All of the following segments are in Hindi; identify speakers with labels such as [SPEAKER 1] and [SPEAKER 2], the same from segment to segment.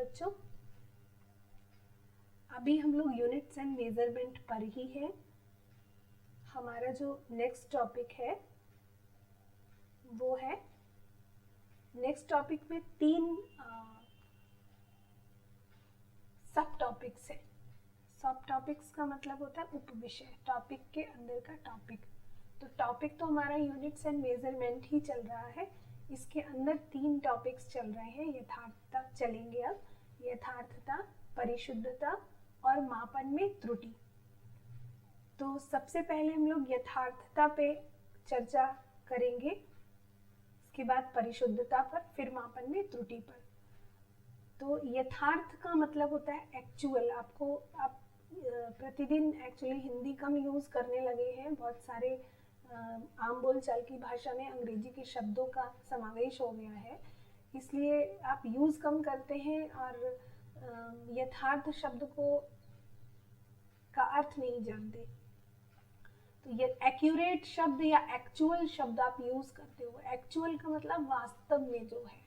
[SPEAKER 1] बच्चों, अभी हम लोग यूनिट्स एंड मेजरमेंट पर ही है। हमारा जो नेक्स्ट टॉपिक है वो है, नेक्स्ट टॉपिक में 3 सब टॉपिक्स है। सब टॉपिक्स का मतलब होता है उप विषय, टॉपिक के अंदर का टॉपिक। तो टॉपिक तो हमारा यूनिट्स एंड मेजरमेंट ही चल रहा है, इसके अंदर 3 टॉपिक्स चल रहे हैं। यथार्थता चलेंगे अब, यथार्थता, परिशुद्धता और मापन में त्रुटि। तो सबसे पहले हम लोग यथार्थता पे चर्चा करेंगे, इसके बाद परिशुद्धता पर, फिर मापन में त्रुटि पर। तो यथार्थ का मतलब होता है एक्चुअल। आप प्रतिदिन एक्चुअली हिंदी कम यूज करने लगे हैं, बहुत सारे आम बोलचाल की भाषा में अंग्रेजी के शब्दों का समावेश हो गया है, इसलिए आप यूज कम करते हैं और यथार्थ शब्द को का अर्थ नहीं जानते। तो ये एक्यूरेट शब्द या एक्चुअल शब्द आप यूज करते हो। एक्चुअल का मतलब वास्तव में जो है,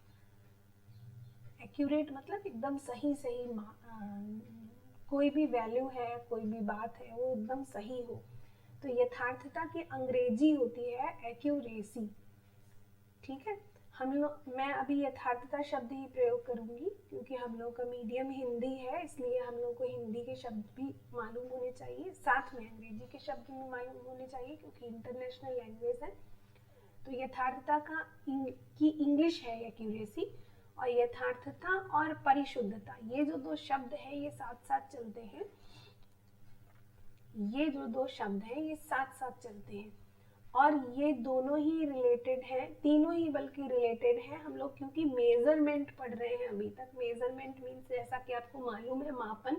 [SPEAKER 1] एक्यूरेट मतलब एकदम सही कोई भी वैल्यू है, कोई भी बात है वो एकदम सही हो। तो यथार्थता की अंग्रेजी होती है एक्यूरेसी। ठीक है, मैं अभी यथार्थता शब्द ही प्रयोग करूंगी क्योंकि हम लोग का मीडियम हिंदी है, इसलिए हम लोग को हिंदी के शब्द भी मालूम होने चाहिए, साथ में अंग्रेजी के शब्द भी मालूम होने चाहिए क्योंकि इंटरनेशनल लैंग्वेज है। तो यथार्थता की इंग्लिश है एक्यूरेसी, और यथार्थता और परिशुद्धता, ये जो 2 शब्द है ये साथ साथ चलते हैं। ये जो 2 शब्द हैं ये साथ साथ चलते हैं और ये दोनों ही रिलेटेड हैं, तीनों ही बल्कि रिलेटेड हैं। हम लोग क्योंकि मेजरमेंट पढ़ रहे हैं अभी तक, मेजरमेंट मीन्स जैसा कि आपको मालूम है मापन,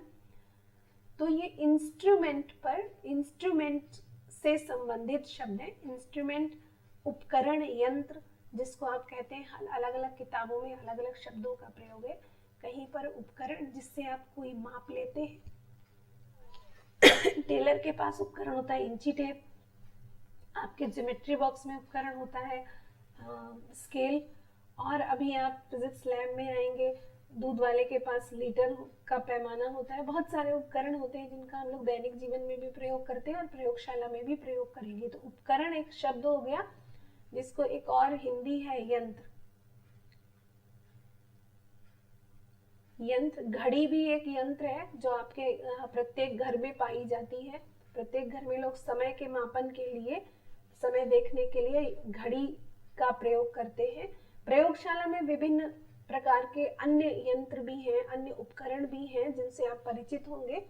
[SPEAKER 1] तो ये इंस्ट्रूमेंट पर, इंस्ट्रूमेंट से संबंधित शब्द है। इंस्ट्रूमेंट उपकरण, यंत्र, जिसको आप कहते हैं, अलग अलग किताबों में अलग अलग शब्दों का प्रयोग है। कहीं पर उपकरण जिससे आप कोई माप लेते हैं, टेलर के पास उपकरण होता है इंची टेप, आपके ज्योमेट्री बॉक्स में उपकरण होता है स्केल, और अभी आप फिजिक्स लैब में आएंगे, दूध वाले के पास लीटर का पैमाना होता है। बहुत सारे उपकरण होते हैं जिनका हम लोग दैनिक जीवन में भी प्रयोग करते हैं और प्रयोगशाला में भी प्रयोग करेंगे। तो उपकरण एक शब्द हो गया, जिसको एक और हिंदी है यंत्र। यंत्र, घड़ी भी एक यंत्र है जो आपके प्रत्येक घर में पाई जाती है। प्रत्येक घर में लोग समय के मापन के लिए, समय देखने के लिए घड़ी का प्रयोग करते हैं। प्रयोगशाला में विभिन्न प्रकार के अन्य यंत्र भी हैं, अन्य उपकरण भी हैं जिनसे आप परिचित होंगे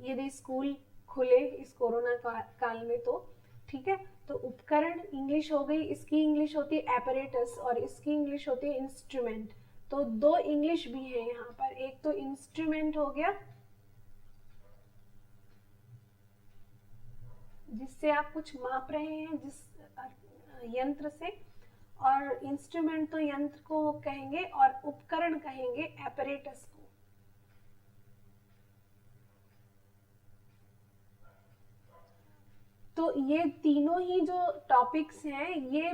[SPEAKER 1] यदि स्कूल खुले इस कोरोना काल में तो। ठीक है, तो उपकरण इंग्लिश हो गई, इसकी इंग्लिश होती है एपरेटस और इसकी इंग्लिश होती है इंस्ट्रूमेंट। तो 2 इंग्लिश भी है यहाँ पर, एक तो इंस्ट्रूमेंट हो गया जिससे आप कुछ माप रहे हैं जिस यंत्र से, और इंस्ट्रूमेंट तो यंत्र को कहेंगे और उपकरण कहेंगे एपरेटस को। तो ये तीनों ही जो टॉपिक्स हैं ये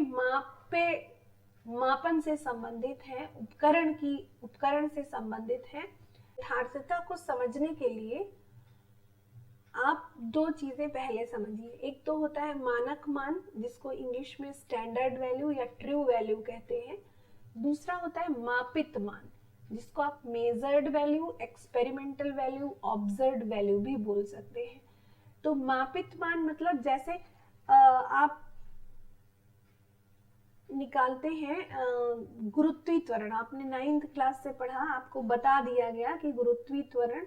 [SPEAKER 1] मापन से संबंधित है, उपकरण से संबंधित है। यथार्थता को समझने के लिए आप 2 चीजें पहले समझिए। एक तो होता है मानक मान, जिसको इंग्लिश में स्टैंडर्ड वैल्यू या ट्रू वैल्यू कहते हैं। दूसरा होता है मापित मान, जिसको आप measured value, experimental value, observed value भी बोल सकते हैं। तो मापित मान मतलब जैसे आप निकालते हैं गुरुत्वीय त्वरण, आपने 9th क्लास से पढ़ा, आपको बता दिया गया कि गुरुत्वीय त्वरण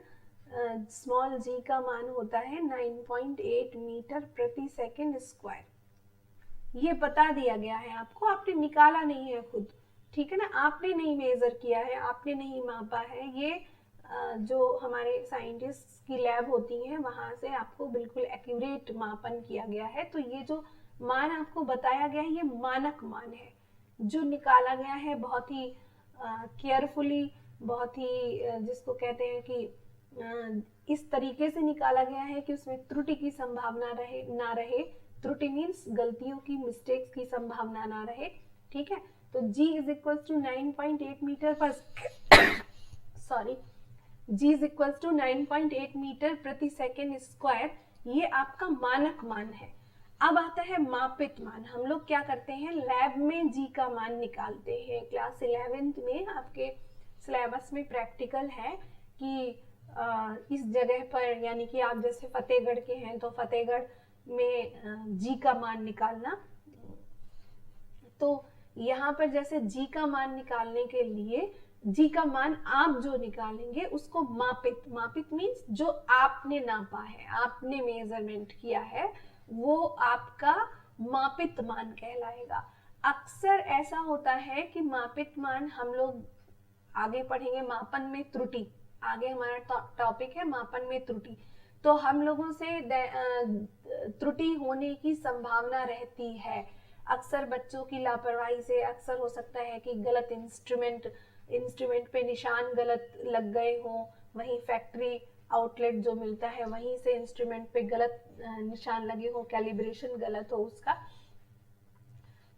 [SPEAKER 1] स्मॉल जी का मान होता है 9.8 मीटर प्रति सेकंड स्क्वायर। ये बता दिया गया है आपको, आपने निकाला नहीं है खुद। ठीक है ना, आपने नहीं मेजर किया है, आपने नहीं मापा है, ये जो हमारे साइंटिस्ट की लैब होती है वहां से आपको बिल्कुल एक्यूरेट मापन किया गया है। तो ये जो मान आपको बताया गया है ये मानक मान है, जो निकाला गया है बहुत ही केयरफुली, बहुत ही जिसको कहते हैं कि इस तरीके से निकाला गया है कि उसमें त्रुटि की संभावना ना रहे। त्रुटि मीन्स गलतियों की, मिस्टेक्स की संभावना ना रहे। ठीक है, तो G is equal to 9.8 metre per sorry g is equal to 9.8 metre प्रति सेकेंड स्क्वायर, ये आपका मानक मान है। अब आता है मापित मान। हम लोग क्या करते हैं, लैब में g का मान निकालते हैं। क्लास 11th में आपके सिलेबस में प्रैक्टिकल है कि इस जगह पर, यानी कि आप जैसे फतेहगढ़ के हैं तो फतेहगढ़ में g का मान निकालना। तो यहाँ पर जैसे g का मान निकालने के लिए g का मान आप जो निकालेंगे उसको मापित मीन्स जो आपने नापा है, आपने मेजरमेंट किया है, वो आपका मापित मान कहलाएगा। अक्सर ऐसा होता है कि मापित मान, हम लोग आगे पढ़ेंगे मापन में त्रुटि, आगे हमारा टॉपिक है मापन में त्रुटि, तो हम लोगों से त्रुटि होने की संभावना रहती है। अक्सर बच्चों की लापरवाही से अक्सर हो सकता है कि गलत इंस्ट्रूमेंट पे निशान गलत लग गए हों, वहीं फैक्ट्री आउटलेट जो मिलता है वहीं से इंस्ट्रूमेंट पे गलत निशान लगे हो, कैलिब्रेशन गलत हो उसका,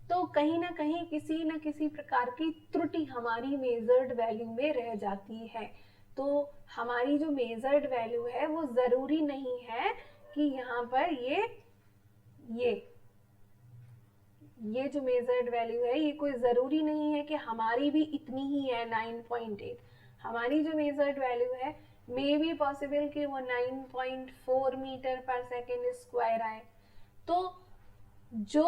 [SPEAKER 1] तो कहीं ना कहीं किसी न किसी प्रकार की त्रुटि हमारी मेजर्ड वैल्यू में रह जाती है। तो हमारी जो मेजर्ड वैल्यू है वो जरूरी नहीं है कि यहाँ पर ये जो मेजर्ड वैल्यू है ये कोई जरूरी नहीं है कि हमारी भी इतनी ही है 9.8। हमारी जो मेजर्ड वैल्यू है मे बी पॉसिबल कि वो 9.4 मीटर पर सेकेंड स्क्वायर आए। तो जो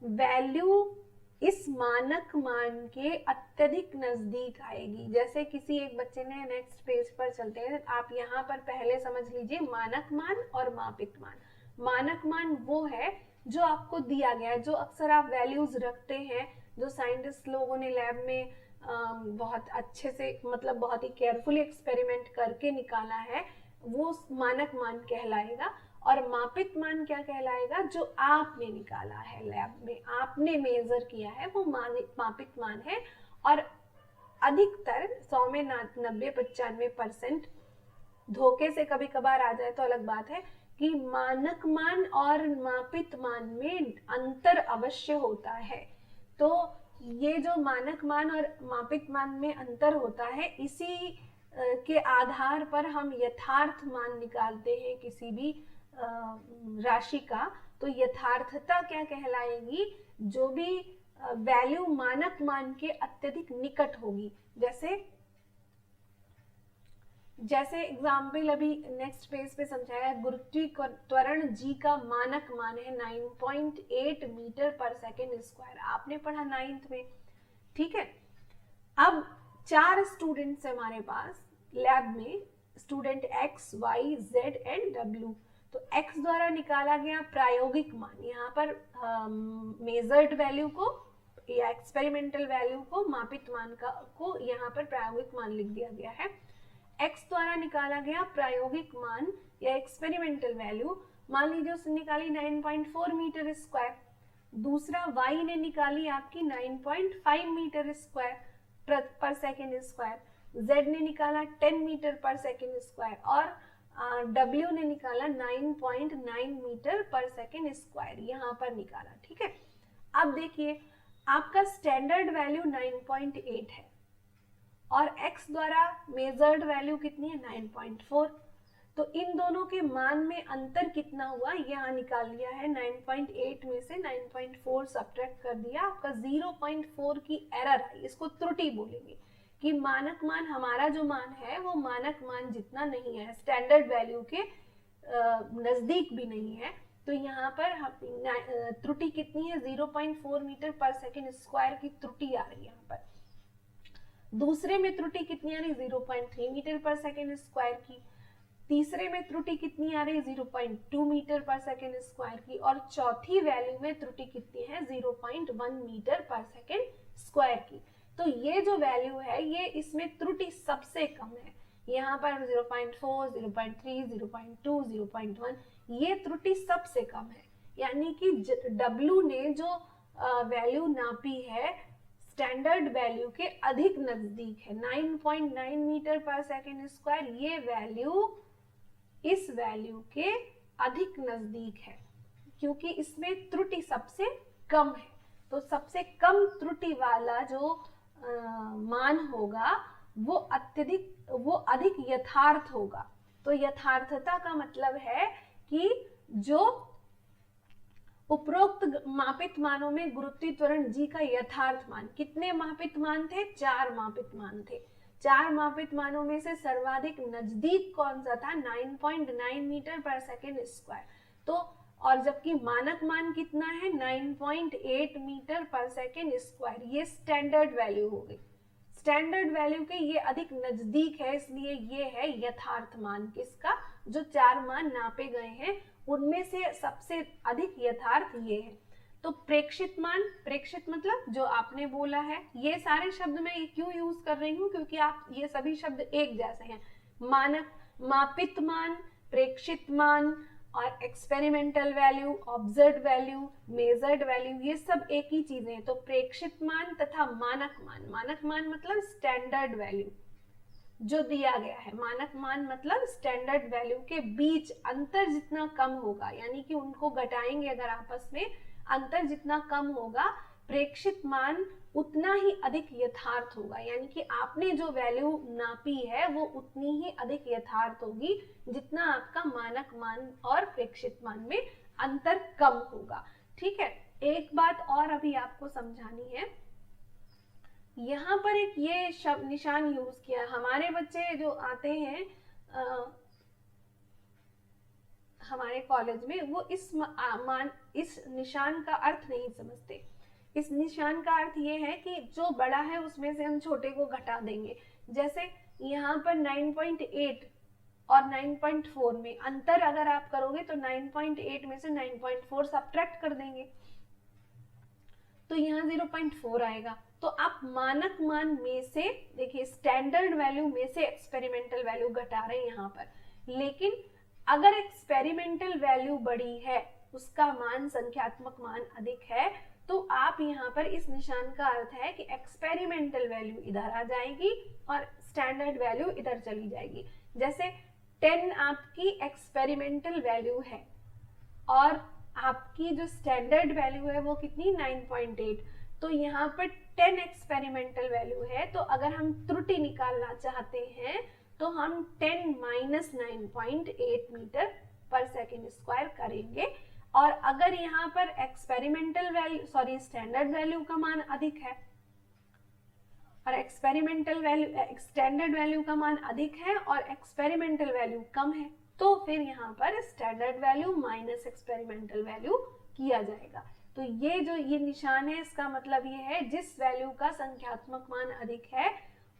[SPEAKER 1] वैल्यू इस मानक मान के अत्यधिक नजदीक आएगी, जैसे किसी एक बच्चे ने, नेक्स्ट पेज पर चलते हैं, आप यहाँ पर पहले समझ लीजिए मानक मान और मापित मान। मानक मान वो है जो आपको दिया गया है, जो अक्सर आप वैल्यूज रखते हैं, जो साइंटिस्ट लोगों ने लैब में बहुत अच्छे से, मतलब बहुत ही केयरफुली एक्सपेरिमेंट करके निकाला है, वो मानक मान कहलाएगा। और मापित मान क्या कहलाएगा, जो आपने निकाला है लैब में, आपने मेजर किया है, वो मापित मान है। और अधिकतर 100 में 90-95% धोखे से कभी कभार आ जाए तो अलग बात है कि मानक मान और मापित मान में अंतर अवश्य होता है। तो ये जो मानक मान और मापित मान में अंतर होता है, इसी के आधार पर हम यथार्थ मान निकालते हैं किसी भी राशि का। तो यथार्थता क्या कहलाएगी, जो भी वैल्यू मानक मान के अत्यधिक निकट होगी। जैसे एग्जाम्पल अभी नेक्स्ट पेज पे समझाया, गुरुत्वाकर्षण जी का मानक मान है 9.8 मीटर पर सेकेंड स्क्वायर, आपने पढ़ा 9th में, ठीक है। अब 4 स्टूडेंट्स है हमारे पास लैब में, student x, y, z and w। तो x द्वारा निकाला गया प्रायोगिक मान, यहाँ पर मेजर्ड वैल्यू को या एक्सपेरिमेंटल वैल्यू को, मापित मान को यहाँ पर प्रायोगिक मान लिख दिया गया है। x द्वारा निकाला गया प्रायोगिक मान या एक्सपेरिमेंटल वैल्यू, मान लीजिए उसने निकाली 9.4 मीटर स्क्वायर। दूसरा y ने निकाली आपकी 9.5 मीटर स्क्वायर पर सेकेंड स्क्वायर, z ने निकाला 10 मीटर पर सेकेंड स्क्वायर और w ने निकाला 9.9 मीटर पर सेकेंड स्क्वायर, यहाँ पर निकाला, ठीक है। अब देखिए आपका स्टैंडर्ड वैल्यू 9.8 है और x द्वारा मेजर्ड वैल्यू कितनी है 9.4। तो इन दोनों के मान में अंतर कितना हुआ, यहाँ निकाल लिया है। 9.8 में से 9.4 सब्ट्रैक्ट कर दिया, आपका 0.4 की एरर आई, इसको त्रुटि बोलेंगे कि मानक मान, हमारा जो मान है वो मानक मान जितना नहीं है, स्टैंडर्ड वैल्यू के नजदीक भी नहीं है। तो यहाँ पर त्रुटि कितनी है, 0.4 मीटर पर सेकेंड स्क्वायर की त्रुटि आ रही है यहाँ पर। दूसरे में त्रुटि कितनी आ रही, 0.3 मीटर पर सेकेंड स्क्वायर की। तीसरे में त्रुटि कितनी आ रही है, 0.2 मीटर पर सेकेंड स्क्वायर की। और चौथी वैल्यू में त्रुटि कितनी है, 0.1 मीटर पर सेकेंड स्क्वायर की। तो ये जो वैल्यू है, ये इसमें त्रुटि सबसे कम है। यहाँ पर 0.4, 0.3, 0.2, 0.1, ये त्रुटि सबसे कम है। यानी कि W ने जो वैल्यू नापी है स्टैंडर्ड वैल्यू के अधिक नजदीक है, 9.9 मीटर पर सेकेंड स्क्वायर, ये वैल्यू इस वैल्यू के अधिक नजदीक है क्योंकि इसमें त्रुटि सबसे कम है। तो सबसे कम त्रुटि वाला जो मान होगा वो अधिक यथार्थ होगा। तो यथार्थता का मतलब है कि जो उपरोक्त मापित मानों में गुरुत्वीय त्वरण g का यथार्थ मान, कितने मापित मान थे? 4 मापित मान थे। 4 मापित मानों में से सर्वाधिक नजदीक कौन सा था? 9.9 मीटर पर सेकेंड स्क्वायर। तो और जबकि मानक मान कितना है? 9.8 मीटर पर सेकेंड स्क्वायर। ये स्टैंडर्ड वैल्यू हो गई। स्टैंडर्ड वैल्यू के ये अधिक नजदीक है, इसलिए ये है यथार्थ मान। किसका? जो 4 मान नापे गए हैं उनमें से सबसे अधिक यथार्थ ये है। तो प्रेक्षित मान, प्रेक्षित मतलब जो आपने बोला है। ये सारे शब्द मैं क्यों यूज कर रही हूँ? क्योंकि आप ये सभी शब्द एक जैसे हैं। मानक, मापित मान, प्रेक्षित मान और experimental value, observed value, measured value, ये सब एक ही चीजें हैं। तो प्रेक्षित मान तथा मानक मान, मानक मान मतलब स्टैंडर्ड वैल्यू जो दिया गया है, मानक मान मतलब स्टैंडर्ड वैल्यू के बीच अंतर जितना कम होगा, यानी कि उनको घटाएंगे अगर आपस में, अंतर जितना कम होगा, प्रेक्षित मान उतना ही अधिक यथार्थ होगा। यानी कि आपने जो वैल्यू नापी है वो उतनी ही अधिक यथार्थ होगी जितना आपका मानक मान और प्रेक्षित मान में अंतर कम होगा। ठीक है, एक बात और अभी आपको समझानी है। यहाँ पर एक ये शब्द निशान यूज किया। हमारे बच्चे जो आते हैं हमारे कॉलेज में, वो इस निशान का अर्थ नहीं समझते। इस निशान का अर्थ ये है कि जो बड़ा है उसमें से हम छोटे को घटा देंगे। जैसे यहाँ पर 9.8 और 9.4 में अंतर अगर आप करोगे तो 9.8 में से 9.4 सब्ट्रैक्ट कर देंगे तो यहाँ 0.4 आएगा। तो आप मानक मान में से, देखिए स्टैंडर्ड वैल्यू में से एक्सपेरिमेंटल वैल्यू घटा रहे हैं यहाँ पर, लेकिन अगर एक्सपेरिमेंटल वैल्यू बड़ी है, उसका मान, संख्यात्मक मान अधिक है, तो आप यहाँ पर इस निशान का अर्थ है कि एक्सपेरिमेंटल वैल्यू इधर आ जाएगी और स्टैंडर्ड वैल्यू इधर चली जाएगी। जैसे 10 आपकी एक्सपेरिमेंटल वैल्यू है और आपकी जो स्टैंडर्ड वैल्यू है वो कितनी? 9.8। तो यहाँ पर 10 एक्सपेरिमेंटल वैल्यू है, तो अगर हम त्रुटि निकालना चाहते हैं तो हम 10 माइनस 9.8 मीटर पर सेकेंड स्क्वायर करेंगे। और अगर यहाँ पर experimental value, sorry, standard value का मान अधिक है और एक्सपेरिमेंटल वैल्यू, स्टैंडर्ड वैल्यू का मान अधिक है और एक्सपेरिमेंटल वैल्यू कम है, तो फिर यहाँ पर standard value minus experimental value किया जाएगा। तो ये निशान है, इसका मतलब ये है जिस वैल्यू का संख्यात्मक मान अधिक है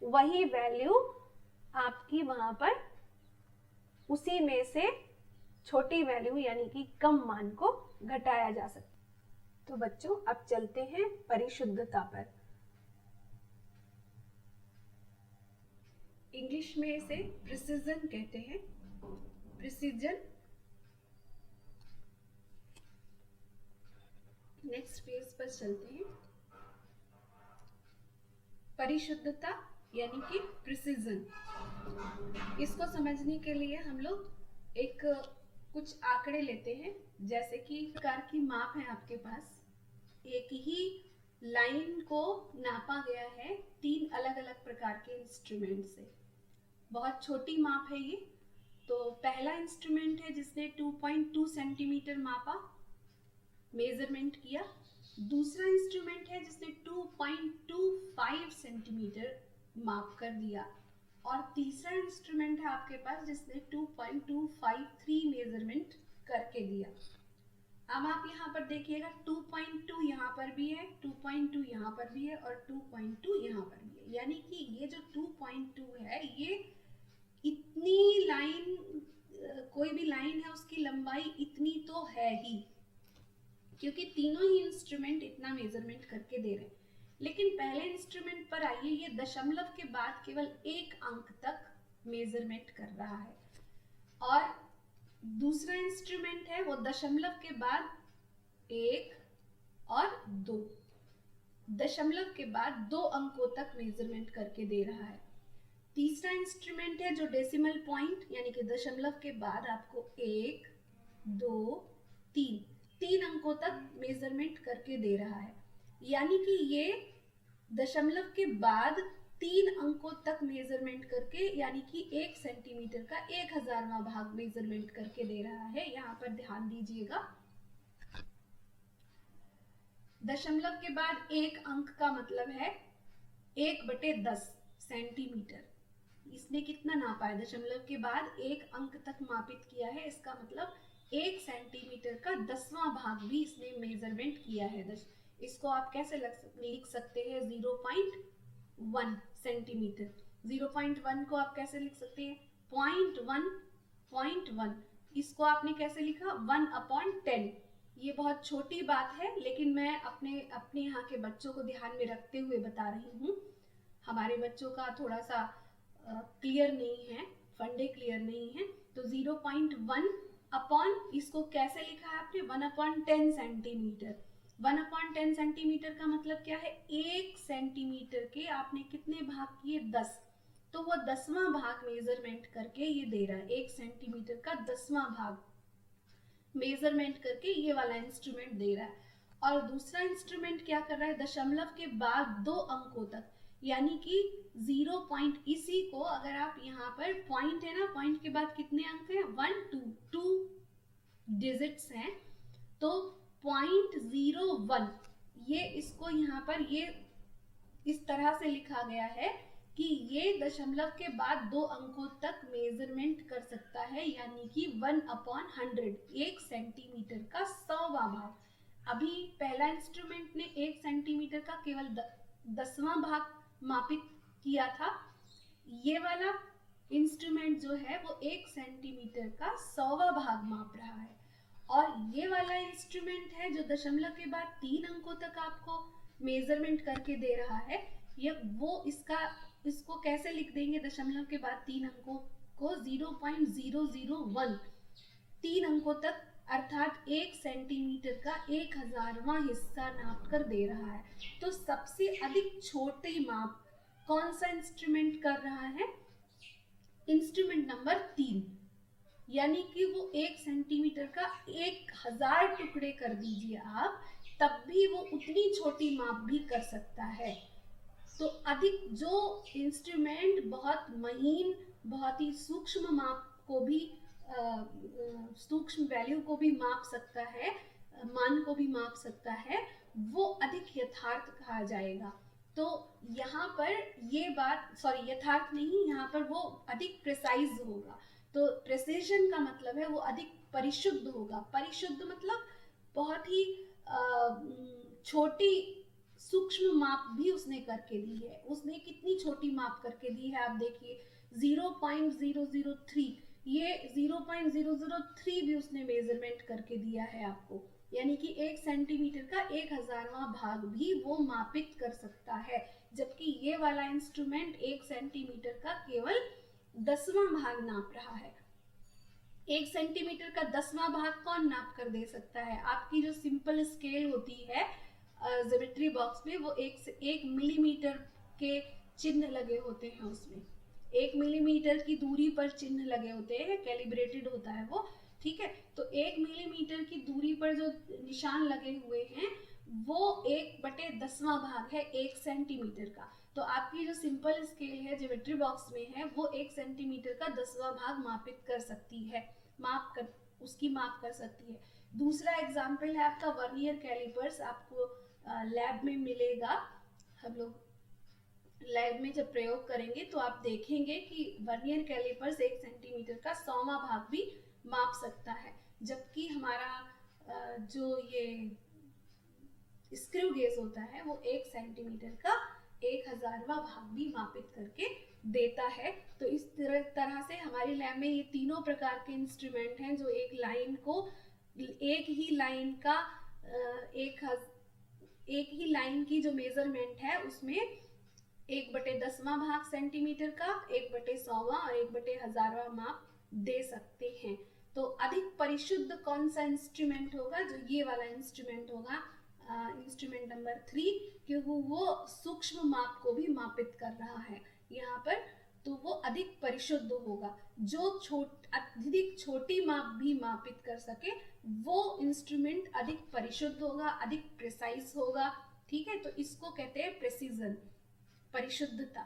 [SPEAKER 1] वही वैल्यू आपकी वहां पर उसी में से छोटी वैल्यू यानी कि कम मान को घटाया जा सकता है। तो बच्चों अब चलते हैं परिशुद्धता पर। इंग्लिश में इसे प्रिसिजन कहते हैं, प्रिसिजन। नेक्स्ट पेज पर चलते हैं। परिशुद्धता यानी कि प्रिसिजन, इसको समझने के लिए हम लोग एक कुछ आंकड़े लेते हैं। जैसे कि प्रकार की माप है आपके पास, एक ही लाइन को नापा गया है 3 अलग अलग प्रकार के इंस्ट्रूमेंट से। बहुत छोटी माप है ये। तो पहला इंस्ट्रूमेंट है जिसने 2.2 सेंटीमीटर मापा, मेजरमेंट किया। दूसरा इंस्ट्रूमेंट है जिसने 2.25 सेंटीमीटर माप कर दिया। और तीसरा इंस्ट्रूमेंट है आपके पास जिसने 2.253 मेजरमेंट करके दिया। अब आप यहाँ पर देखिएगा 2.2 यहाँ पर भी है, 2.2 यहाँ पर भी है और 2.2 यहाँ पर भी है। यानी कि ये जो 2.2 है ये इतनी लाइन, कोई भी लाइन है उसकी लंबाई इतनी तो है ही, क्योंकि तीनों ही इंस्ट्रूमेंट इतना मेजरमेंट करके दे रहे हैं। लेकिन पहले इंस्ट्रूमेंट पर आइए, ये दशमलव के बाद केवल 1 अंक तक मेजरमेंट कर रहा है। और दूसरा इंस्ट्रूमेंट है वो दशमलव के बाद 1 और 2, दशमलव के बाद 2 अंकों तक मेजरमेंट करके दे रहा है। तीसरा इंस्ट्रूमेंट है जो डेसिमल पॉइंट यानी कि दशमलव के बाद आपको 1, 2, 3 अंकों तक मेजरमेंट करके दे रहा है। यानी कि ये दशमलव के बाद
[SPEAKER 2] 3 अंकों तक मेजरमेंट करके, यानी कि 1 सेंटीमीटर का 1000वां भाग मेजरमेंट करके दे रहा है। यहाँ पर ध्यान दीजिएगा, दशमलव के बाद 1 अंक का मतलब है 1/10 सेंटीमीटर। इसने कितना नापा है? दशमलव के बाद 1 अंक तक मापित किया है, इसका मतलब 1 सेंटीमीटर का 10वां भाग भी इसने मेजरमेंट किया है। इसको आप कैसे लिख सकते हैं? 0.1 सेंटीमीटर। 0.1 को आप कैसे लिख सकते हैं? 0.1 इसको आपने कैसे लिखा? 1/10। ये बहुत छोटी बात है, लेकिन मैं अपने यहाँ के बच्चों को ध्यान में रखते हुए बता रही हूँ। हमारे बच्चों का थोड़ा सा क्लियर नहीं है, फंडे क्लियर नहीं है। तो 0.1 अपॉन, इसको कैसे लिखा है आपने? 1/10 सेंटीमीटर। 1/10 सेंटीमीटर का मतलब क्या है? 1 सेंटीमीटर के आपने कितने भाग किए? 10। तो वो 10वां भाग मेजरमेंट करके ये दे रहा है, 1 सेंटीमीटर का 10वां भाग मेजरमेंट करके ये वाला इंस्ट्रूमेंट दे रहा है। और दूसरा इंस्ट्रूमेंट क्या कर रहा है? दशमलव के बाद 2 अंकों तक, यानी कि 0 पॉइंट, इसी को अगर आप यहाँ पर पॉइंट है ना, पॉइंट के बाद कितने अंक हैं? 1 2 डिजिट्स हैं, तो 0.01, ये इसको यहाँ पर ये इस तरह से लिखा गया है कि ये दशमलव के बाद 2 अंकों तक मेजरमेंट कर सकता है, यानी कि 1/100, 1 सेंटीमीटर का 100वां भाग। अभी पहला इंस्ट्रूमेंट ने 1 सेंटीमीटर का केवल 10वां भाग मापित किया था। ये वाला इंस्ट्रूमेंट जो है वो 1 सेंटीमीटर का 100वां भाग माप रहा है। और ये वाला इंस्ट्रूमेंट है जो दशमलव के बाद 3 अंकों तक आपको मेजरमेंट करके दे रहा है, ये वो इसको कैसे लिख देंगे? दशमलव के बाद 3 अंकों को 0.001, 3 अंकों तक, अर्थात 1 सेंटीमीटर का 1000वां हिस्सा नाप कर दे रहा है। तो सबसे अधिक छोटी माप कौन सा इंस्ट्रूमेंट कर रहा है? इंस्ट्रूमेंट नंबर 3, यानी कि वो 1 सेंटीमीटर का 1000 टुकड़े कर दीजिए आप, तब भी वो उतनी छोटी माप भी कर सकता है। तो अधिक जो इंस्ट्रूमेंट बहुत महीन, बहुत ही सूक्ष्म माप को भी, सूक्ष्म वैल्यू को भी माप सकता है, मान को भी माप सकता है, वो अधिक यथार्थ कहा जाएगा। तो यहाँ पर ये बात, सॉरी यथार्थ नहीं, यहाँ पर वो अधिक प्रिसाइज होगा। तो प्रिसिजन का मतलब है वो अधिक परिशुद्ध होगा। परिशुद्ध मतलब बहुत ही छोटी सूक्ष्म माप भी उसने करके दी है। उसने कितनी छोटी माप करके दी है आप देखिए, 0.003, ये 0.003 भी उसने मेजरमेंट करके दिया है आपको, यानी कि 1 सेंटीमीटर का 1000वां भाग भी वो मापित कर सकता है। जबकि ये वाला इंस्ट्रूमेंट 1 सेंटीमीटर का केवल 10वां भाग नाप रहा है। 1 सेंटीमीटर का 10वां भाग कौन नाप कर दे सकता है? आपकी जो सिंपल स्केल होती है ज्योमेट्री बॉक्स में, वो 1 मिलीमीटर के चिन्ह लगे होते हैं, उसमें 1 मिलीमीटर की दूरी पर चिन्ह लगे होते हैं, कैलिब्रेटेड होता है वो, ठीक है। तो 1 मिलीमीटर की दूरी पर जो निशान लगे हुए हैं वो 1/10वां भाग है 1 सेंटीमीटर का। तो आपकी जो सिंपल स्केल है ज्योमेट्री बॉक्स में है, वो 1 सेंटीमीटर का 10वां भाग मापित कर सकती है, उसकी माप कर सकती है। दूसरा एग्जाम्पल है आपका वर्नियर कैलिपर्स, आपको लैब में मिलेगा। हम लोग लैब में जब प्रयोग करेंगे तो आप देखेंगे कि वर्नियर कैलिपर्स 1 सेंटीमीटर का 100वां भाग भी माप सकता है, जबकि हमारा जो ये स्क्रू गेज होता है वो 1 सेंटीमीटर का 1000वां भाग भी मापित करके देता है। तो इस तरह से हमारी लैब में ये तीनों प्रकार के इंस्ट्रूमेंट हैं जो एक लाइन को, एक ही लाइन का एक ही लाइन की जो मेजरमेंट है उसमें 1/10वां भाग सेंटीमीटर का, 1/100वां और 1/1000वां माप दे सकते हैं। तो अधिक परिशुद्ध कौन सा इंस्ट्रूमेंट होगा? जो ये वाला इंस्ट्रूमेंट होगा, इंस्ट्रूमेंट नंबर 3, क्योंकि वो सूक्ष्म माप को भी मापित कर रहा है यहाँ पर, तो वो अधिक परिशुद्ध होगा। जो अधिक छोटी माप भी मापित कर सके वो इंस्ट्रूमेंट अधिक परिशुद्ध होगा, अधिक प्रिसाइज होगा, ठीक है। तो इसको कहते हैं प्रेसिजन, परिशुद्धता।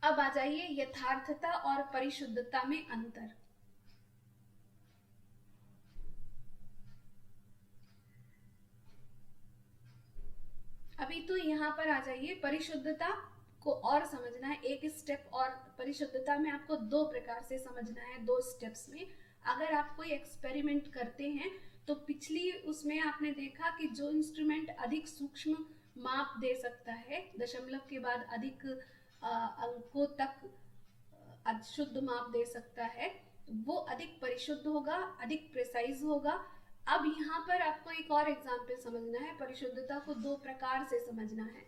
[SPEAKER 2] अब आ जाइए यथार्थता और परिशुद्धता में अंतर। अभी तो यहाँ पर आ जाइए, परिशुद्धता को और समझना है एक स्टेप, और परिशुद्धता में आपको दो प्रकार से समझना है, दो स्टेप्स में। अगर आप कोई एक्सपेरिमेंट करते हैं तो पिछली उसमें आपने देखा कि जो इंस्ट्रूमेंट अधिक सूक्ष्म माप दे सकता है, दशमलव के बाद अधिक अंकों तक शुद्ध माप दे सकता है, वो अधिक परिशुद्ध होगा, अधिक प्रिसाइज होगा। अब यहाँ पर आपको एक और एग्जाम्पल समझना है, परिशुद्धता को दो प्रकार से समझना है।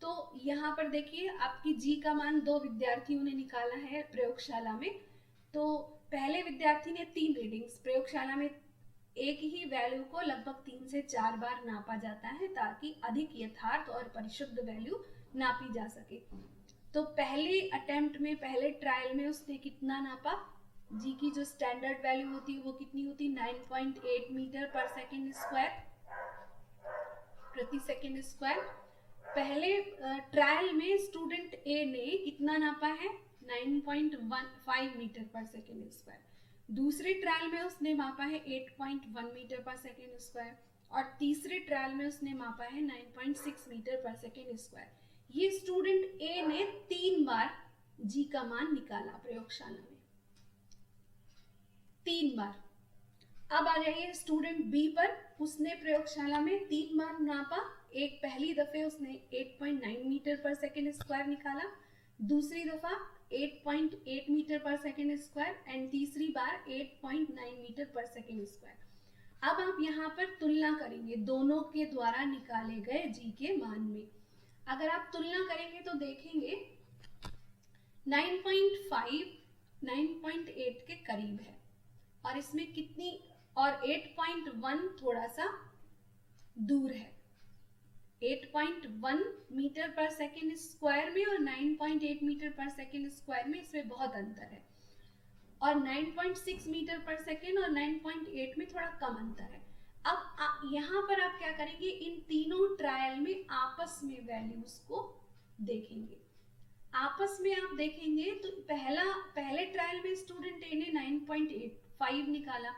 [SPEAKER 2] तो यहाँ पर देखिए, आपकी जी का मान दो विद्यार्थियों ने निकाला है प्रयोगशाला में। तो पहले विद्यार्थी ने 3 रीडिंग्स, प्रयोगशाला में एक ही वैल्यू को लगभग 3 से 4 बार नापा जाता है ताकि अधिक यथार्थ और परिशुद्ध वैल्यू नापी जा सके। तो पहले अटेम्प्ट में, पहले ट्रायल में उसने कितना नापा, जी की जो स्टैंडर्ड वैल्यू होती है वो कितनी होती है, 9.8 मीटर पर सेकेंड स्क्वायर, प्रति सेकेंड स्क्वायर। पहले ट्रायल में स्टूडेंट ए ने कितना नापा है, 9.15 मीटर पर सेकेंड स्क्वायर। दूसरे ट्रायल में उसने मापा है 8.1 मीटर पर सेकेंड स्क्वायर, और तीसरे ट्रायल में उसने मापा है 9.6 मीटर पर सेकेंड स्क्वायर। ये स्टूडेंट ए ने 3 बार जी का मान निकाला प्रयोगशाला में, 3 बार। अब आ जाइए स्टूडेंट बी पर, उसने प्रयोगशाला में 3 बार नापा। एक पहली दफे उसने 8.9 मीटर पर सेकेंड स्क्वायर निकाला, दूसरी दफा 8.8 मीटर पर सेकेंड स्क्वायर, एंड तीसरी बार 8.9 मीटर पर सेकेंड स्क्वायर। अब आप यहाँ पर तुलना करेंगे दोनों के द्वारा निकाले गए जी के मान में। अगर आप तुलना करेंगे तो देखेंगे 9.5 9.8 के करीब है, और इसमें कितनी, और 8.1 थोड़ा सा दूर है। 8.1 मीटर पर सेकेंड स्क्वायर में और 9.8 मीटर पर सेकेंड स्क्वायर में इसमें बहुत अंतर है, और 9.6 मीटर पर सेकेंड और 9.8 में थोड़ा कम अंतर है। अब यहाँ पर आप क्या करेंगे, इन तीनों ट्रायल में आपस में वैल्यूज को देखेंगे। आपस में आप देखेंगे तो पहले ट्रायल में स्टूडेंट ए ने 9.85 निकाला,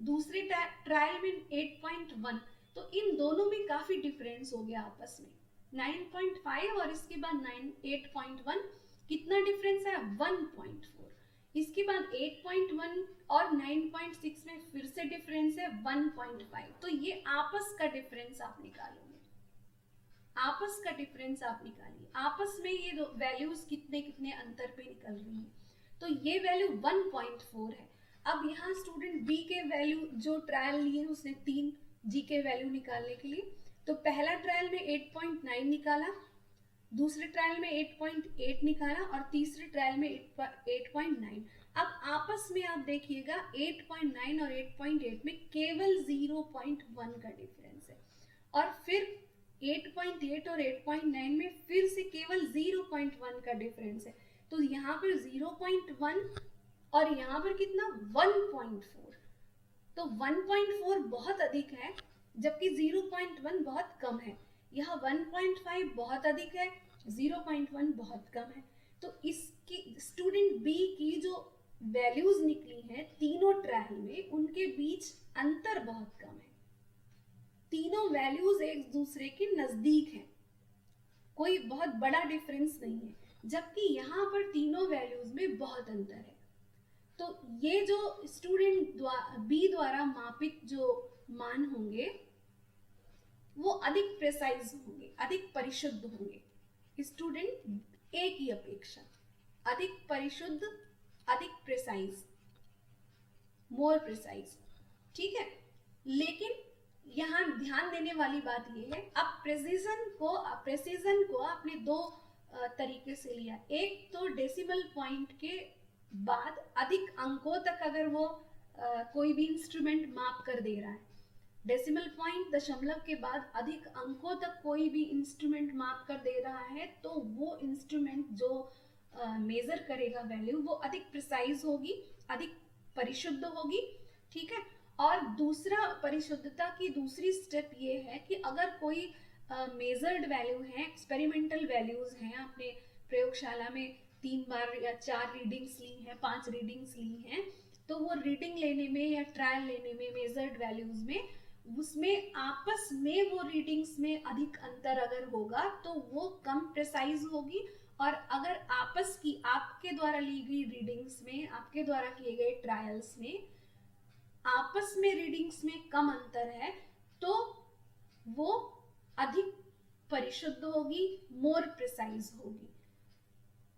[SPEAKER 2] दूसरे ट्रायल में 8.1, तो इन दोनों में काफी डिफरेंस हो गया आपस में। 9.5 और इसके बाद 8.1, कितना डिफरेंस है, 1.4। इसके बाद 8.1 और 9.6 में फिर से डिफरेंस है 1.5। तो ये आपस का डिफरेंस आप निकालोगे, आपस का डिफरेंस आप निकालिए, आपस में ये दो वैल्यूज कितने कितने अंतर पे निकल रही हैं। तो ये वैल्यू 1.4 है। अब यहाँ स्टूडेंट बी के वैल्यू जो ट्रायल लिए उसने 3 जी के वैल्यू निकालने के लिए, तो पहला ट्रायल में 8.9 निकाला, दूसरे ट्रायल में 8.8 निकाला, और तीसरे ट्रायल में 8.9। अब आपस में आप देखिएगा 8.9 और 8.8 में केवल 0.1 का डिफरेंस है, और फिर 8.8 और 8.9 में फिर से केवल 0.1 का डिफरेंस है। तो यहाँ पर 0.1 और यहाँ पर कितना, 1.4। तो 1.4 बहुत अधिक है, जबकि 0.1 बहुत कम है। यहाँ 1.5 बहुत अधिक है, 0.1 बहुत कम है। तो इसकी स्टूडेंट बी की जो वैल्यूज निकली हैं तीनों ट्रायल में, उनके बीच अंतर बहुत कम है, तीनों वैल्यूज एक दूसरे के नजदीक हैं, कोई बहुत बड़ा डिफरेंस नहीं है, जबकि यहाँ पर तीनों वैल्यूज में बहुत अंतर है। तो ये जो स्टूडेंट बी द्वारा मापित जो मान होंगे वो अधिक प्रिसाइज होंगे, अधिक परिशुद्ध होंगे स्टूडेंट ए की अपेक्षा, अधिक परिशुद्ध, अधिक प्रिसाइज, मोर प्रिसाइज, ठीक है। लेकिन यहाँ ध्यान देने वाली बात यह है, अब प्रेसिजन को आपने दो तरीके से लिया। एक तो डेसिमल पॉइंट के बाद अधिक अंकों तक अगर वो कोई भी इंस्ट्रूमेंट माप कर दे रहा है, डेसिमल पॉइंट दशमलव के बाद अधिक अंकों तक कोई भी इंस्ट्रूमेंट माप कर दे रहा है, तो वो इंस्ट्रूमेंट जो मेजर करेगा वैल्यू वो अधिक प्रिसाइज होगी, अधिक परिशुद्ध होगी, ठीक है। और दूसरा परिशुद्धता की दूसरी स्टेप ये है कि अगर कोई मेजर्ड वैल्यू है, एक्सपेरिमेंटल वैल्यूज हैं, आपने प्रयोगशाला में 3 बार या 4 रीडिंग्स ली हैं, 5 रीडिंग्स ली हैं, तो वो रीडिंग लेने में या ट्रायल लेने में मेजर्ड वैल्यूज में उसमें आपस में वो रीडिंग्स में अधिक अंतर अगर होगा तो वो कम प्रिसाइज होगी, और अगर आपस की आपके द्वारा ली गई रीडिंग्स में, आपके द्वारा किए गए ट्रायल्स में आपस में रीडिंग्स में कम अंतर है तो वो अधिक परिशुद्ध होगी, मोर प्रिसाइज होगी।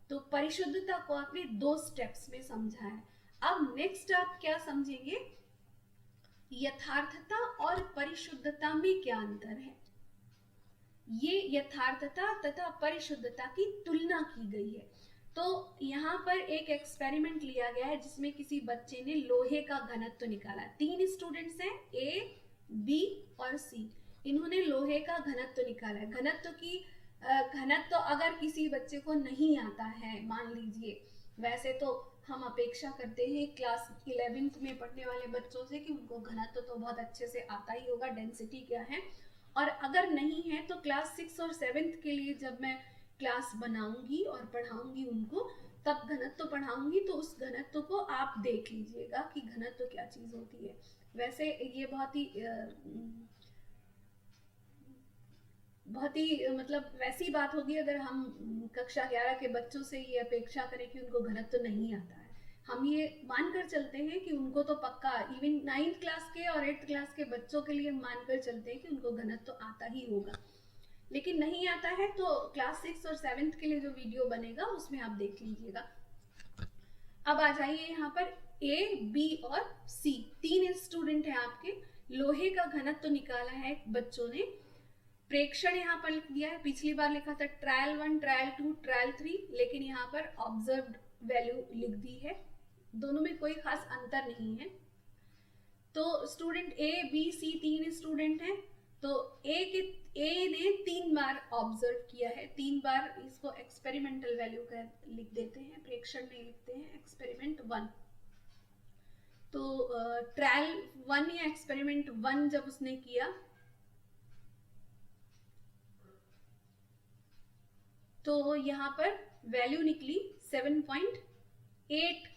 [SPEAKER 2] तो परिशुद्धता को आपने 2 स्टेप्स में समझा है। अब नेक्स्ट आप क्या समझेंगे, यथार्थता और परिशुद्धता में क्या अंतर है। ये यथार्थता तथा परिशुद्धता की तुलना की गई है। तो यहाँ पर एक एक्सपेरिमेंट लिया गया है जिसमें किसी बच्चे ने लोहे का घनत्व निकाला। 3 स्टूडेंट्स हैं, ए, बी और सी। इन्होंने लोहे का घनत्व निकाला है। घनत्व अगर किसी बच्चे को नहीं आता है, मान लीजिए, वैसे तो हम अपेक्षा करते हैं क्लास 11th में पढ़ने वाले बच्चों से कि उनको घनत्व तो बहुत अच्छे से आता ही होगा, डेंसिटी क्या है। और अगर नहीं है तो क्लास 6 और 7th के लिए जब मैं क्लास बनाऊंगी और पढ़ाऊंगी उनको, तब घनत्व पढ़ाऊंगी, तो उस घनत्व को आप देख लीजिएगा कि घनत्व क्या चीज होती है। वैसे ये बहुत ही मतलब वैसी बात होगी अगर हम कक्षा 11 के बच्चों से ये अपेक्षा करें कि उनको घनत्व नहीं आता है। हम ये मानकर चलते हैं कि उनको तो पक्का, इवन 9th क्लास के और 8th क्लास के बच्चों के लिए मानकर चलते हैं कि उनको घनत्व तो आता ही होगा, लेकिन नहीं आता है तो क्लास 6 और 7th के लिए जो वीडियो बनेगा उसमें आप देख लीजिएगा। अब आ जाइए यहाँ पर ए, बी और सी, 3 स्टूडेंट हैं आपके। लोहे का घनत्व निकाला है बच्चों ने। प्रेक्षण यहाँ पर लिख दिया है, पिछली बार लिखा था ट्रायल 1, ट्रायल 2, ट्रायल 3, लेकिन यहाँ पर ऑब्जर्व्ड वैल्यू लिख दी है। दोनों में कोई खास अंतर नहीं है। तो स्टूडेंट ए, बी, सी 3 स्टूडेंट हैं। तो ए ने 3 बार ऑब्जर्व किया है, 3 बार। इसको एक्सपेरिमेंटल वैल्यू का लिख देते हैं, प्रेक्षण में लिखते हैं एक्सपेरिमेंट 1। तो ट्रायल 1 या एक्सपेरिमेंट 1 जब उसने किया तो यहाँ पर वैल्यू निकली 7.8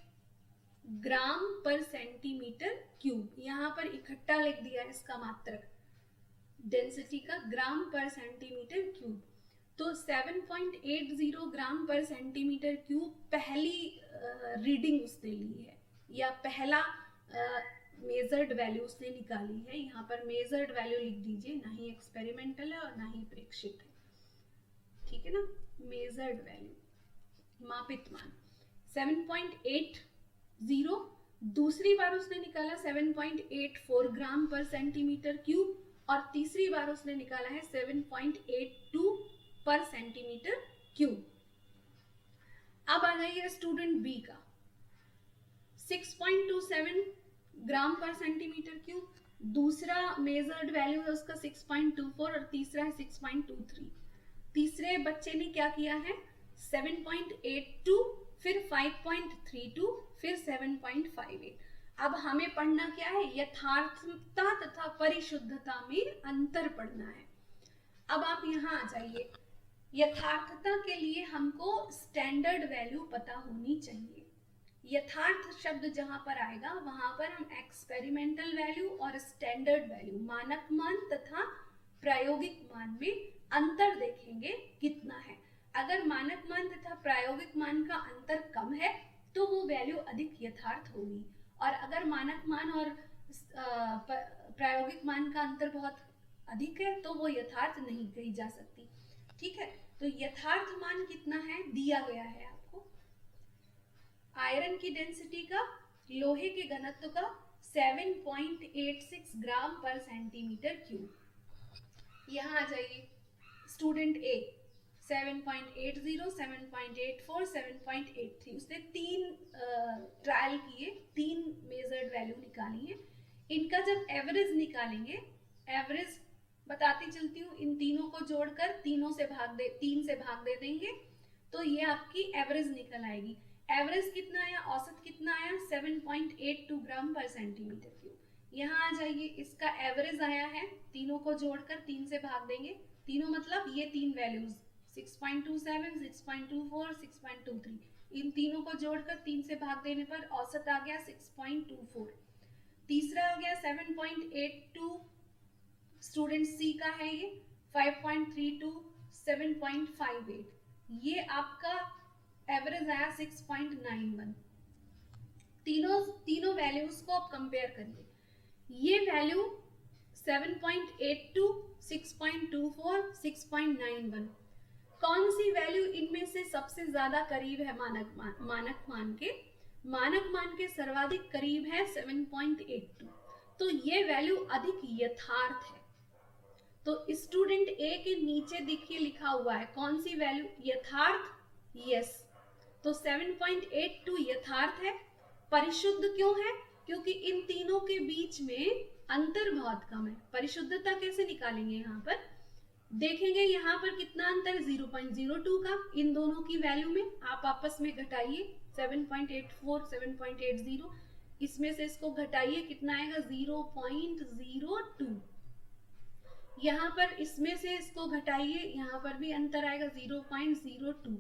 [SPEAKER 2] ग्राम पर सेंटीमीटर क्यूब। यहाँ पर इकट्ठा लिख दिया है इसका मात्रक डेंसिटी का, ग्राम पर सेंटीमीटर क्यूब। तो 7.80 ग्राम पर सेंटीमीटर क्यूब पहली रीडिंग उसने ली है, या पहला मेजर्ड वैल्यू उसने निकाली है। यहाँ पर मेजर्ड वैल्यू लिख दीजिए, ना ही एक्सपेरिमेंटल है और ना ही प्रेक्षित है, ठीक है ना। मेजर्ड वैल्यू, मापित मान 7.80। दूसरी बार उसने निकाला 7.84 ग्राम पर सेंटीमीटर क्यूब, और तीसरी बार उसने निकाला है 7.82 पर सेंटीमीटर क्यूब। अब आ जाइए स्टूडेंट बी का, 6.27 ग्राम पर सेंटीमीटर क्यूब। दूसरा मेजर्ड वैल्यू है उसका 6.24 और तीसरा है 6.23। तीसरे बच्चे ने क्या किया है, 7.82, फिर 5.32, फिर 7.58। अब हमें पढ़ना क्या है, यथार्थता तथा परिशुद्धता में अंतर पढ़ना है। अब आप यहाँ आ जाइए। यथार्थता के लिए हमको स्टैंडर्ड वैल्यू पता होनी चाहिए। यथार्थ शब्द जहां पर आएगा वहां पर हम एक्सपेरिमेंटल वैल्यू और स्टैंडर्ड वैल्यू, मानक मान तथा प्रायोगिक मान में अंतर देखेंगे कितना है। अगर मानक मान तथा प्रायोगिक मान का अंतर कम है तो वो वैल्यू अधिक यथार्थ होगी, और अगर मानक मान और प्रायोगिक मान का अंतर बहुत अधिक है तो वो यथार्थ नहीं कही जा सकती, ठीक है। तो यथार्थ मान कितना है दिया गया है आपको, आयरन की डेंसिटी का, लोहे के घनत्व का 7.86 ग्राम पर सेंटीमीटर क्यूब। यहाँ आ जाइए स्टूडेंट ए, 7.80, 7.84, 7.83। उसने 3 ट्रायल किए, 3 मेजर्ड वैल्यू निकाली है। इनका जब एवरेज निकालेंगे, एवरेज बताती चलती हूँ, इन तीनों को जोड़कर 3 से भाग दे देंगे तो ये आपकी एवरेज निकल आएगी। एवरेज कितना आया, औसत कितना आया, 7.82 ग्राम पर सेंटीमीटर क्यूब। यहाँ आ जाइए, इसका एवरेज आया है, तीनों को जोड़कर 3 से भाग देंगे। तीनों मतलब ये 3 वैल्यूज 6.27, 6.24, 6.23, इन तीनों को जोड़कर 3 से भाग देने पर औसत आ गया 6.24। तीसरा आ गया 7.82, स्टूडेंट सी का है ये, 5.32, 7.58, ये आपका एवरेज आया 6.91। तीनों वैल्यूज को आप कंपेयर करिए, ये वैल्यू 7.82, 6.24, 6.91, कौन सी वैल्यू इनमें से सबसे ज्यादा करीब है मानक मान के? मानक मान के सर्वाधिक करीब है 7.82, तो ये वैल्यू अधिक यथार्थ है। तो स्टूडेंट ए के नीचे देखिए लिखा हुआ है कौन सी वैल्यू? यथार्थ, यस। तो 7.82 यथार्थ है। परिशुद्ध क्यों है? क्योंकि इन तीनों के बीच में अंतर बहुत कम है। परिशुद्धता कैसे निकालेंगे? यहाँ पर देखेंगे, यहाँ पर कितना अंतर है? 0.02 का इन दोनों की वैल्यू में। आप आपस में घटाइए, 7.84, 7.80, इसमें से इसको घटाइए, कितना आएगा? 0.02। यहाँ पर इसमें से इसको घटाइए, यहाँ पर भी अंतर आएगा 0.02।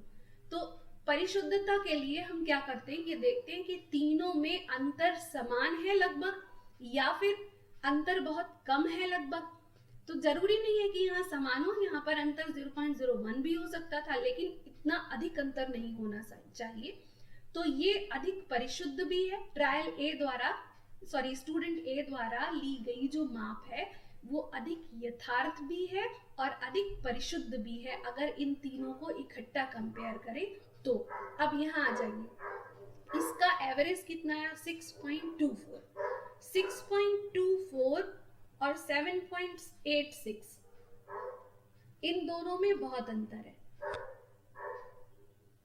[SPEAKER 2] तो परिशुद्धता के लिए हम क्या करते हैं, ये देखते हैं कि तीनों में अंतर समान है लगभग, या फिर अंतर बहुत कम है लगभग। तो जरूरी नहीं है कि यहाँ समान हो, यहाँ पर अंतर 0.01 भी हो सकता था, लेकिन इतना अधिक अंतर नहीं होना चाहिए। तो ये अधिक परिशुद्ध भी है। स्टूडेंट ए द्वारा ली गई जो माप है वो अधिक यथार्थ भी है और अधिक परिशुद्ध भी है, अगर इन तीनों को इकट्ठा कंपेयर करें तो। अब यहाँ आ जाइए, इसका एवरेज कितना है? 6.24, 6.24 और 7.86, इन दोनों में बहुत अंतर है।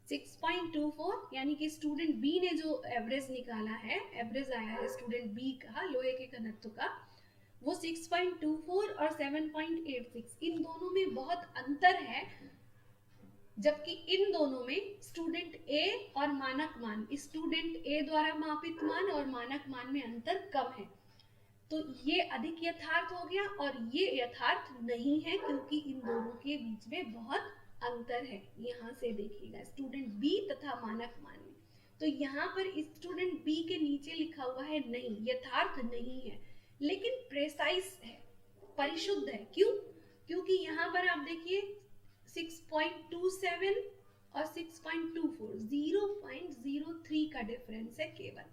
[SPEAKER 2] 6.24 यानी कि स्टूडेंट बी ने जो एवरेज निकाला है, एवरेज आया है स्टूडेंट बी का लोहे के घनत्व का, वो 6.24 और 7.86, इन दोनों में बहुत अंतर है। जबकि इन दोनों में स्टूडेंट ए और मानक मान, स्टूडेंट ए द्वारा मापित मान और मानक मान में अंतर कम है। तो ये अधिक यथार्थ हो गया और ये यथार्थ नहीं है, क्योंकि इन दोनों के बीच में बहुत अंतर है। यहाँ से देखिएगा स्टूडेंट बी तथा मानक मान में। तो यहाँ पर स्टूडेंट बी के नीचे लिखा हुआ है नहीं, यथार्थ नहीं है, लेकिन प्रेसाइज है, परिशुद्ध है। क्यों? क्योंकि यहाँ पर आप देखिए 6.27 और 6.24, 0.03 का डिफरेंस है केवल,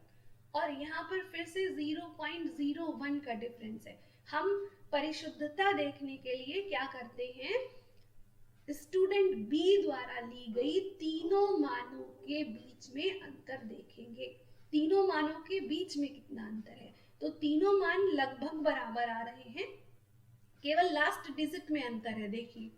[SPEAKER 2] और यहाँ पर फिर से 0.01 का डिफरेंस है। हम परिशुद्धता देखने के लिए क्या करते हैं, स्टूडेंट बी द्वारा ली गई तीनों मानों के बीच में अंतर देखेंगे। तीनों मानों के बीच में कितना अंतर है? तो तीनों मान लगभग बराबर आ रहे हैं, केवल लास्ट डिजिट में अंतर है। देखिए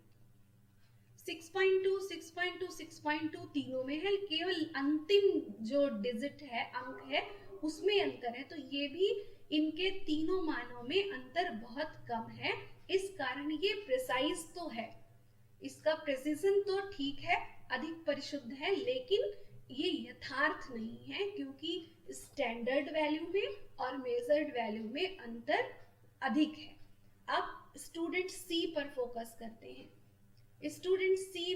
[SPEAKER 2] 6.2, 6.2, 6.2 तीनों में है, केवल अंतिम जो डिजिट है, अंक है, उसमें अंतर है। तो ये भी इनके तीनों मानों में अंतर बहुत कम है। इस कारण ये प्रिसाइज तो है, इसका प्रेसिजन तो ठीक है, अधिक परिशुद्ध है, लेकिन ये यथार्थ नहीं है, क्योंकि स्टैंडर्ड वैल्यू में और मेजर्ड वैल्यू में अंतर अधिक है। अब स्टूडेंट सी पर फोकस करते हैं। स्टूडेंट सी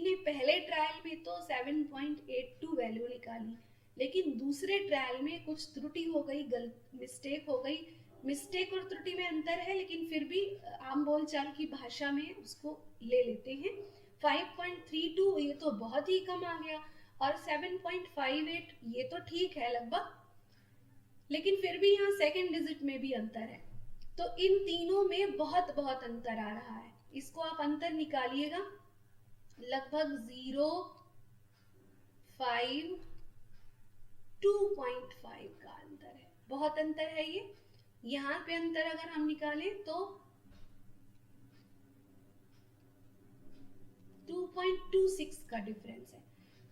[SPEAKER 2] ने पहले ट्रायल में तो 7.82 वैल्यू निकाली, लेकिन दूसरे ट्रायल में कुछ त्रुटि हो गई, मिस्टेक हो गई। मिस्टेक और त्रुटि में अंतर है, लेकिन फिर भी आम बोलचाल की भाषा में उसको ले लेते हैं। 5.32 ये तो बहुत ही कम आ गया, और 7.58 ये तो ठीक है लगभग, लेकिन फिर भी यहाँ सेकंड डिजिट में भी अंतर है। तो इन तीनों में बहुत बहुत अंतर आ रहा है। इसको आप अंतर निकालिएगा, लगभग 0.5, 2.5 का अंतर है, बहुत अंतर है ये। यहाँ पे अंतर अगर हम निकालें तो 2.26 का डिफरेंस है।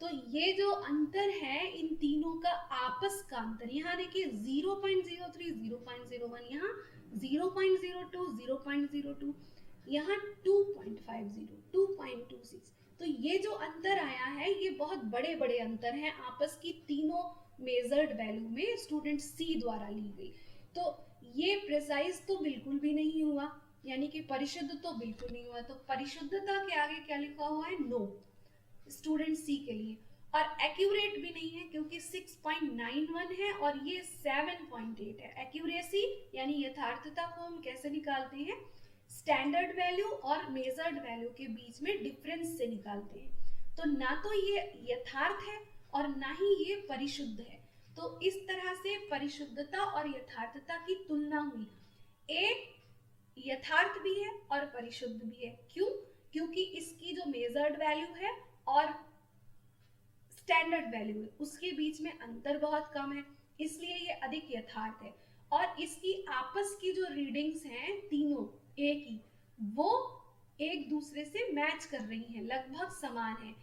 [SPEAKER 2] तो ये जो अंतर है इन तीनों का आपस का अंतर, यहाँ देखिए 0.03, 0.01, यहाँ 0.02, 0.02, यहाँ 2.50, 2.26। तो ये जो अंतर आया है, ये बहुत बड़े बड़े अंतर हैं आपस की तीनों मेजर्ड वैल्यू में स्टूडेंट सी द्वारा ली गई। तो ये प्रिसाइज तो बिल्कुल भी नहीं हुआ, यानी कि परिशुद्ध तो बिल्कुल नहीं हुआ, तो परिशुद्धता के आगे क्या लिखा हुआ है? नो, स्टूडेंट सी के लिए। और एक्यूरेट भी नहीं है क्योंकि 6.91 है और ये 7.8 है। एक्यूरेसी यानी यथार्थता को हम कैसे निकालते हैं? स्टैंडर्ड वैल्यू और मेजर्ड वैल्यू के बीच में डिफरेंस से निकालते हैं। तो ना तो ये यथार्थ है और ना ही ये परिशुद्ध है। तो इस तरह से परिशुद्धता और यथार्थता की तुलना हुई। एक यथार्थ भी है और परिशुद्ध भी है। क्यों? क्योंकि इसकी जो मेजर्ड वैल्यू है और स्टैंडर्ड वैल्यू है उसके बीच में अंतर बहुत कम है, इसलिए ये अधिक यथार्थ है। और इसकी आपस की जो रीडिंग्स हैं तीनों ए की, वो एक दूसरे से मैच कर रही हैं, लगभग समान है।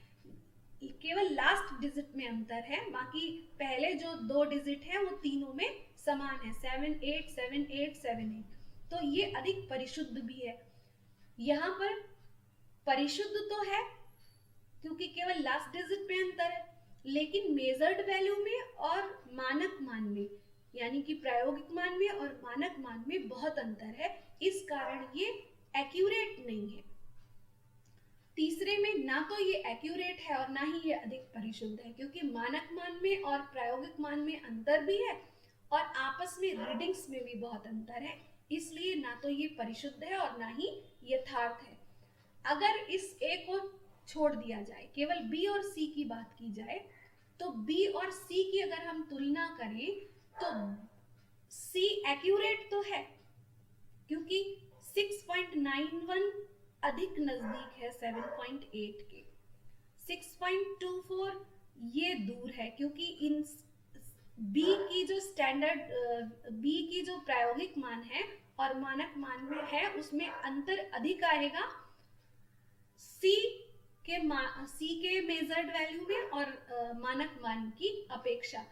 [SPEAKER 2] केवल लास्ट डिजिट में अंतर है, बाकी पहले जो 2 डिजिट है वो तीनों में समान है, 7 8 7 8 7 8। तो ये अधिक परिशुद्ध भी है। यहाँ पर परिशुद्ध तो है क्योंकि केवल लास्ट डिजिट में अंतर है, लेकिन मेजर्ड वैल्यू में और मानक मान में, यानी कि प्रायोगिक मान में और मानक मान में बहुत अंतर है, इस कारण ये एक्यूरेट नहीं है। तीसरे में ना तो ये एक्यूरेट है और ना ही ये अधिक परिशुद्ध है, क्योंकि मानक मान में और प्रायोगिक मान में अंतर भी है और आपस में रीडिंग्स में भी बहुत अंतर है, इसलिए ना तो ये परिशुद्ध है और ना ही यथार्थ है। अगर इस ए को छोड़ दिया जाए, केवल बी और सी की बात की जाए, तो बी और सी की अगर हम तुलना करें तो सी एक्यूरेट तो है क्योंकि 6.91 अधिक नजदीक है 7.8 के। 6.24 ये दूर है क्योंकि इन बी की जो स्टैंडर्ड बी की जो प्रायोगिक मान है और मानक मान में है उसमें अंतर अधिक आएगा सी के मेजर्ड वैल्यू में और मानक मान की अपेक्षा।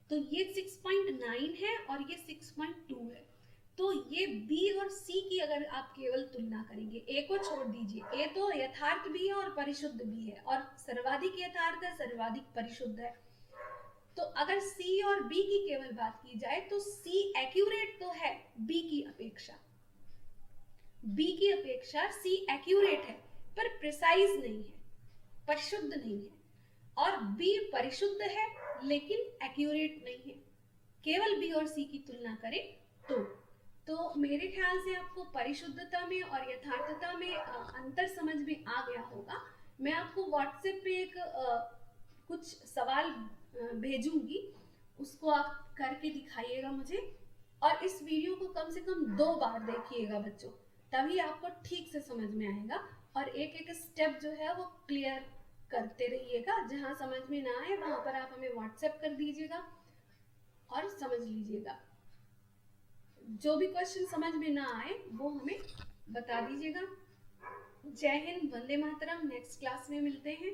[SPEAKER 2] तो ये 6.9 है और ये 6.2 है। तो ये बी और सी की अगर आप केवल तुलना करेंगे, ए को छोड़ दीजिए, ए तो यथार्थ भी है और परिशुद्ध भी है और सर्वाधिक यथार्थ है, सर्वाधिक परिशुद्ध है। तो अगर सी और बी की केवल बात की जाए तो सी एक्यूरेट तो है बी की अपेक्षा, बी की अपेक्षा सी एक्यूरेट है पर प्रिसाइज नहीं है, परिशुद्ध नहीं है। और बी परिशुद्ध है लेकिन एक्यूरेट नहीं है। केवल बी और सी की तुलना करें तो मेरे ख्याल से आपको परिशुद्धता में और यथार्थता में अंतर समझ में आ गया होगा। मैं आपको व्हाट्सएप पे एक कुछ सवाल भेजूंगी, उसको आप करके दिखाइएगा मुझे, और इस वीडियो को कम से कम 2 बार देखिएगा बच्चों, तभी आपको ठीक से समझ में आएगा। और एक एक स्टेप जो है वो क्लियर करते रहिएगा। जहाँ समझ में ना आए वहां पर आप हमें व्हाट्सएप कर दीजिएगा और समझ लीजिएगा। जो भी क्वेश्चन समझ में ना आए वो हमें बता दीजिएगा। जय हिंद, वंदे मातरम। नेक्स्ट क्लास में मिलते हैं।